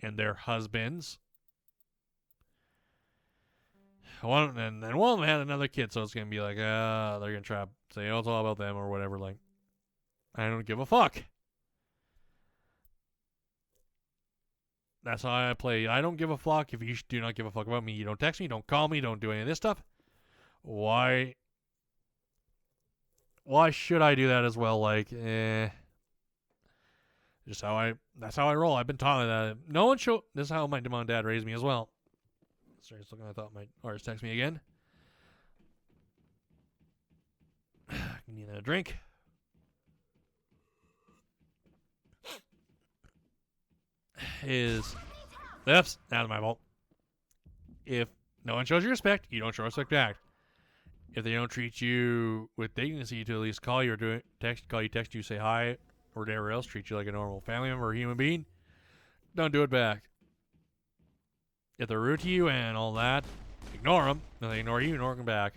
and their husbands. One and then one of them had another kid, so it's gonna be like, they're gonna try to say, oh, it's all about them or whatever. Like, I don't give a fuck. That's how I play. I don't give a fuck if you do not give a fuck about me. You don't text me, don't call me, don't do any of this stuff. Why? Why should I do that as well? Like, just how I. That's how I roll. I've been taught that. No one show. This is how my mom and dad raised me as well. Sorry, just looking. I thought my artist text me again. Need a drink. Is that's my fault. If no one shows you respect, you don't show respect back. If they don't treat you with dignity to at least call you or text you, say hi, or whatever else, treat you like a normal family member or human being, don't do it back. If they're rude to you and all that, ignore them. If they ignore you, ignore them back.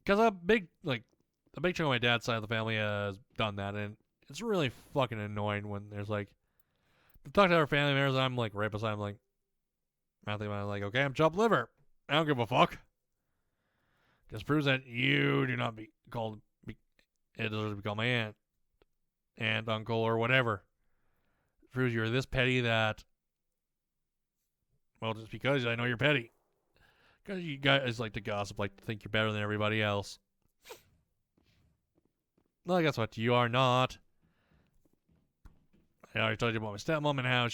Because a big chunk of my dad's side of the family has done that, and it's really fucking annoying when there's like, to talk to our family members, I'm like right beside them, like, I'm like, okay, I'm chopped liver. I don't give a fuck. Just proves that you do not be called. It deserves to be called my aunt, uncle, or whatever. It proves you're this petty that. Well, just because I know you're petty. Because you guys like to gossip, like to think you're better than everybody else. Well, guess what? You are not. I already told you about my stepmom and how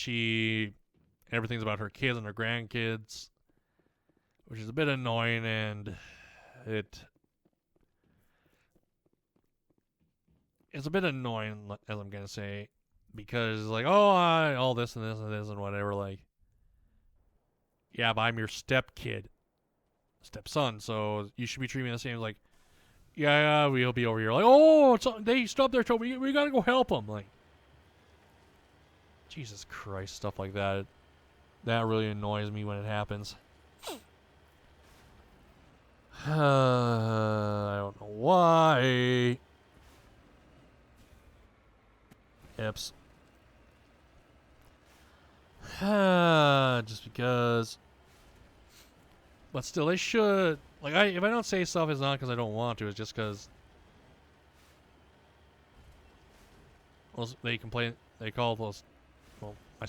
everything's about her kids and her grandkids, which is a bit annoying, and it's a bit annoying, as I'm gonna say, because like, oh, all this and this and this and whatever, like, yeah, but I'm your stepson, so you should be treating me the same. Like, yeah, we'll be over here. Like, oh, they stopped their tow. We gotta go help them. Like, Jesus Christ, stuff like that. That really annoys me when it happens. I don't know why. Eps. Just because. But still, they should. Like, if I don't say stuff, it's not because I don't want to. It's just because. Well, they complain. They call those. Well, my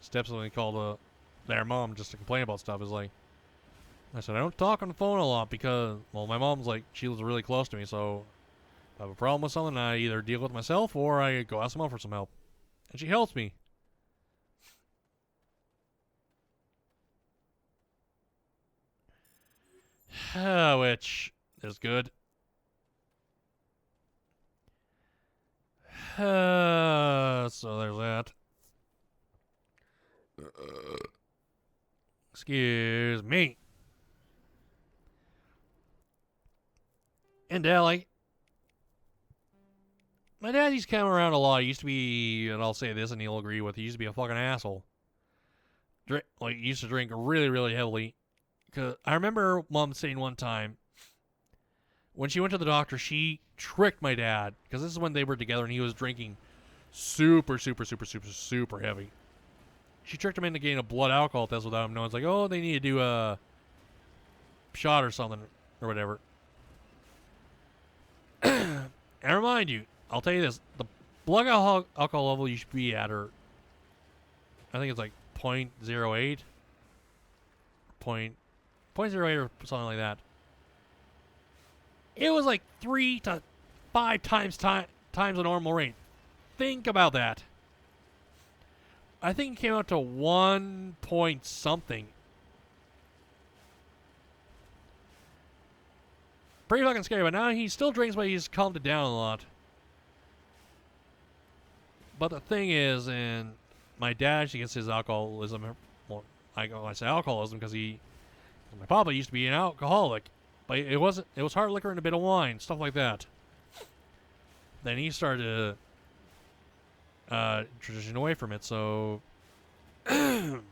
stepson, they called their mom just to complain about stuff. Is like, I said, I don't talk on the phone a lot because, well, my mom's like, she lives really close to me, so if I have a problem with something, I either deal with it myself or I go ask mom for some help. And she helps me. Which is good. So there's that. Excuse me. And like, my dad used to come around a lot. He used to be, and I'll say this, and he'll agree with. He used to be a fucking asshole. He used to drink really, really heavily. Cause I remember mom saying one time when she went to the doctor, she tricked my dad because this is when they were together and he was drinking super, super, super, super, super heavy. She tricked him into getting a blood alcohol test without him knowing. It's like, oh, they need to do a shot or something or whatever. And remind you, I'll tell you this: the blood alcohol level you should be at, or I think it's like 0.08, 0.08 or something like that. It was like 3 to 5 times the normal rate. Think about that. I think it came out to 1 point something. Pretty fucking scary, but now he still drinks, but he's calmed it down a lot. But the thing is, and my dad actually gets his alcoholism. Well, I say alcoholism because my papa used to be an alcoholic, but it wasn't. It was hard liquor and a bit of wine, stuff like that. Then he started to transition away from it. So now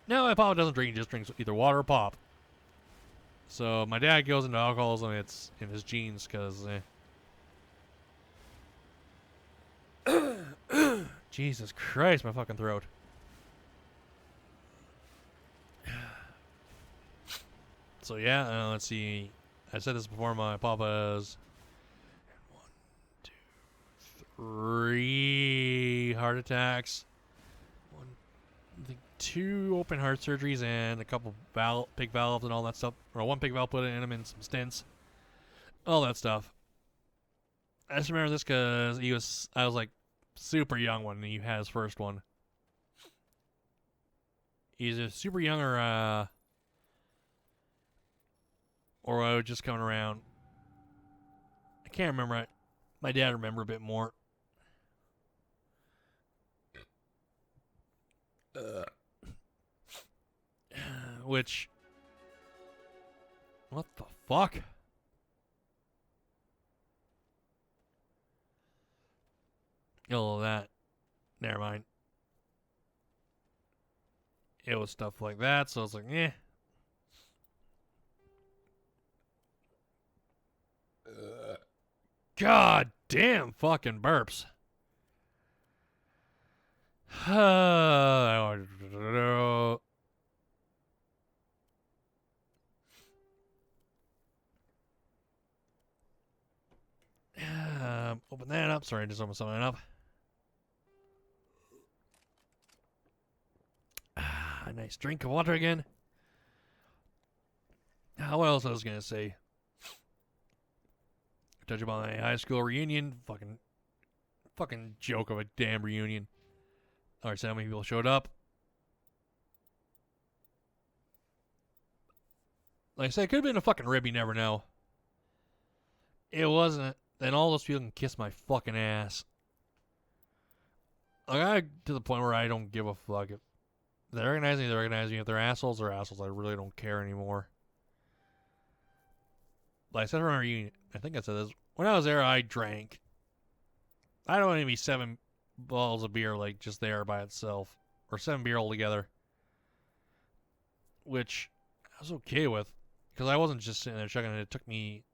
my papa doesn't drink; he just drinks either water or pop. So my dad goes into alcoholism; it's in his genes because. Jesus Christ, my fucking throat. So yeah, let's see. I said this before. My papa's 1, 2, 3 heart attacks, one, I think 2 open heart surgeries, and a couple pig valves and all that stuff. Or 1 pig valve put in him and some stents, all that stuff. I just remember this because I was like super young when he had his first one. He's a super young or I was just coming around. I can't remember. My dad remember a bit more. Which, what the fuck? Oh, that. Never mind. It was stuff like that, so I was like, eh. God damn fucking burps. Open that up. Sorry, I just opened something up. A nice drink of water again. What else I was gonna say? Touch upon my high school reunion. Fucking joke of a damn reunion. Alright, so how many people showed up? Like I said, it could have been a fucking rib, you never know. It wasn't. Then all those people can kiss my fucking ass. Like, I to the point where I don't give a fuck. If they recognize me, they recognize me. If they're assholes, they're assholes. I really don't care anymore. Like I said from our reunion, I think I said this. When I was there, I drank. I don't want to be 7 bottles of beer, like, just there by itself. Or 7 beer altogether. Which I was okay with. Because I wasn't just sitting there chugging it. It took me...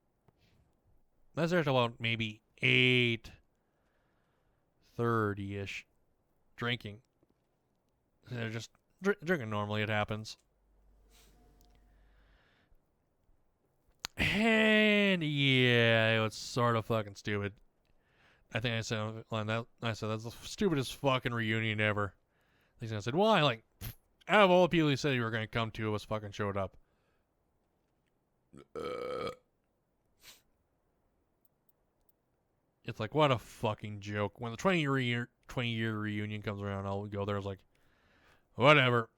I was there till about maybe 8:30-ish. Drinking. They're just drinking normally, it happens. And yeah, it was sort of fucking stupid. I think I said on that. I said that's the stupidest fucking reunion ever. I said, why? Like, out of all the people you said you were gonna come to, us fucking showed up. It's like, what a fucking joke. When the 20-year reunion comes around, I'll go there. It's like, whatever.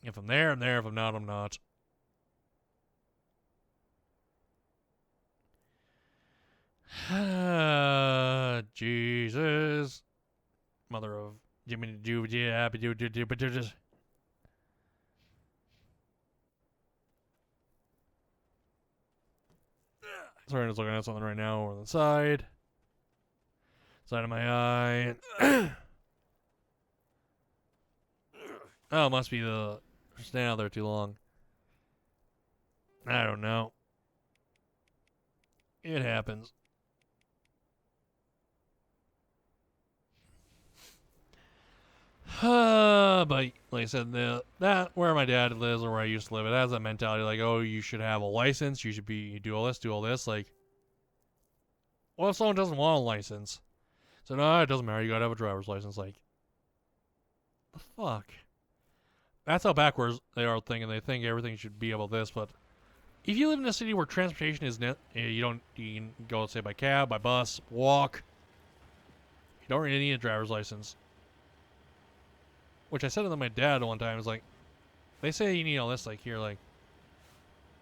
If I'm there, I'm there. If I'm not, I'm not. Jesus. Mother of Jimmy do Sorry, I'm just looking at something right now over the side. Side of my eye. Oh, it must be the staying out there too long. I don't know. It happens. But like I said, that where my dad lives or where I used to live, it has that mentality like, oh, you should have a license, you should be do all this. Like, what if someone doesn't want a license? So no, it doesn't matter. You gotta have a driver's license. Like, the fuck. That's how backwards they are thinking. They think everything should be about this, but if you live in a city where transportation is you can go say by cab, by bus, walk. You don't really need a driver's license. Which I said to my dad one time, is like, they say you need all this, like, here, like,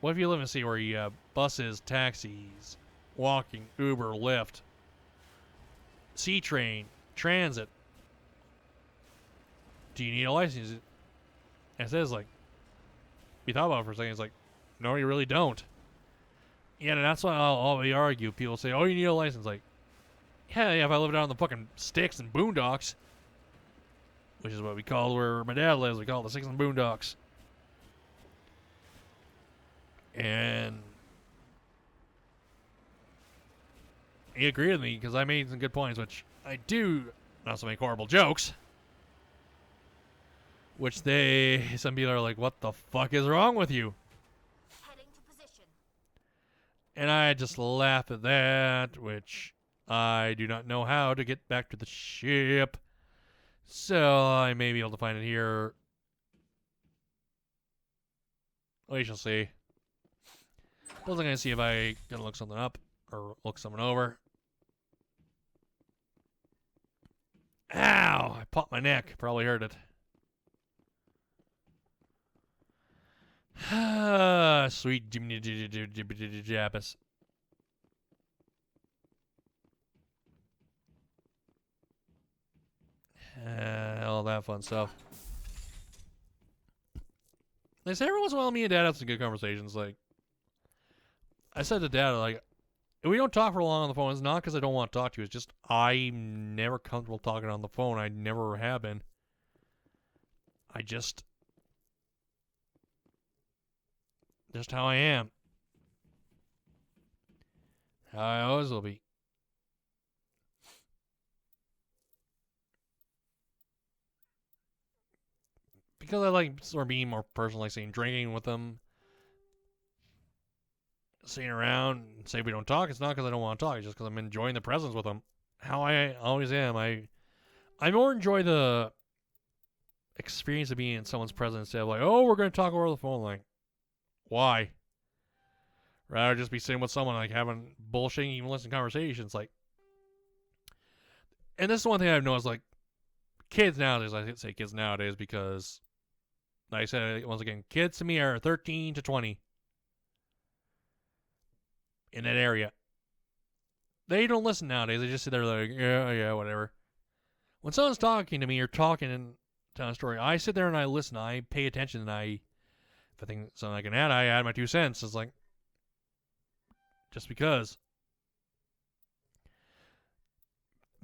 what if you live in a city where you have buses, taxis, walking, Uber, Lyft, C-Train, transit? Do you need a license? And it says, like, you thought about it for a second, it's like, no, you really don't. Yeah, and that's why I'll argue. People say, oh, you need a license. Like, yeah, if I lived out in the fucking sticks and boondocks, which is what we call where my dad lives. We call it the Six and Boondocks. And he agreed with me because I made some good points, which I do not so many horrible jokes. Which some people are like, what the fuck is wrong with you? Heading to position. And I just laugh at that, which I do not know how to get back to the ship. So I may be able to find it here. We shall see. Also gonna see if I can look something up or look someone over. Ow! I popped my neck. Probably heard it. Sweet Jimmy Jabbis. All that fun stuff. They say every once in a while me and Dad have some good conversations. Like, I said to Dad, like, if we don't talk for long on the phone, it's not because I don't want to talk to you. It's just I'm never comfortable talking on the phone. I never have been. Just how I am. How I always will be. Because I like sort of being more personal, like saying drinking with them, sitting around, and say we don't talk. It's not because I don't want to talk. It's just because I'm enjoying the presence with them. How I always am. I more enjoy the experience of being in someone's presence instead of like, oh, we're going to talk over the phone. Like, why? Rather just be sitting with someone, like, having bullshitting, even listening to conversations. Like, and this is one thing I've noticed, like, kids nowadays, I say kids nowadays because, like I said, once again, kids to me are 13 to 20 in that area. They don't listen nowadays. They just sit there like, yeah, whatever. When someone's talking to me or talking and telling a story, I sit there and I listen. I pay attention, and if I think something I can add, I add my 2 cents. It's like, just because.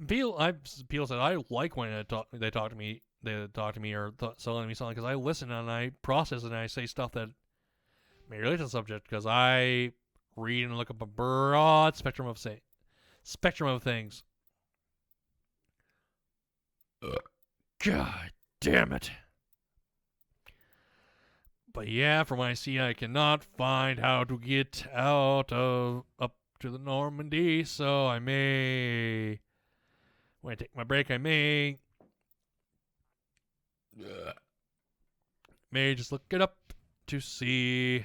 People said I like when they talk to me or telling me something because I listen and I process and I say stuff that may relate to the subject because I read and look up a broad spectrum of things. God damn it. But yeah, from what I see, I cannot find how to get up to the Normandy, so I may, when I take my break, I may just look it up to see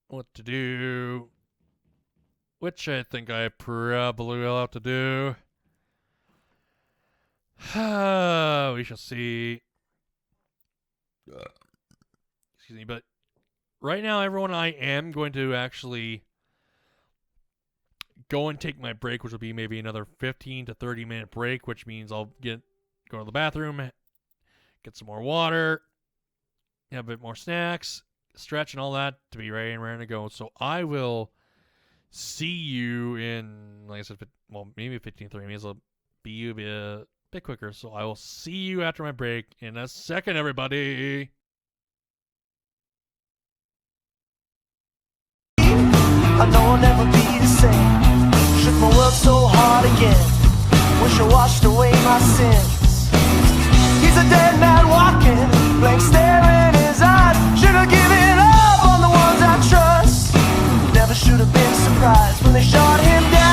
what to do, which I think I probably will have to do. We shall see. Excuse me, but right now, everyone, I am going to actually go and take my break, which will be maybe another 15 to 30 minute break, which means I'll go to the bathroom, get some more water, have a bit more snacks, stretch and all that to be ready and raring to go. So I will see you in, like I said, maybe 15 to 30 minutes. I'll be a bit quicker. So I will see you after my break in a second, everybody. I know I'll never be the same. Shook my world so hard again. Wish I washed away my sins. He's a dead man walking, blank stare in his eyes. Should have given up on the ones I trust. Never should have been surprised when they shot him down.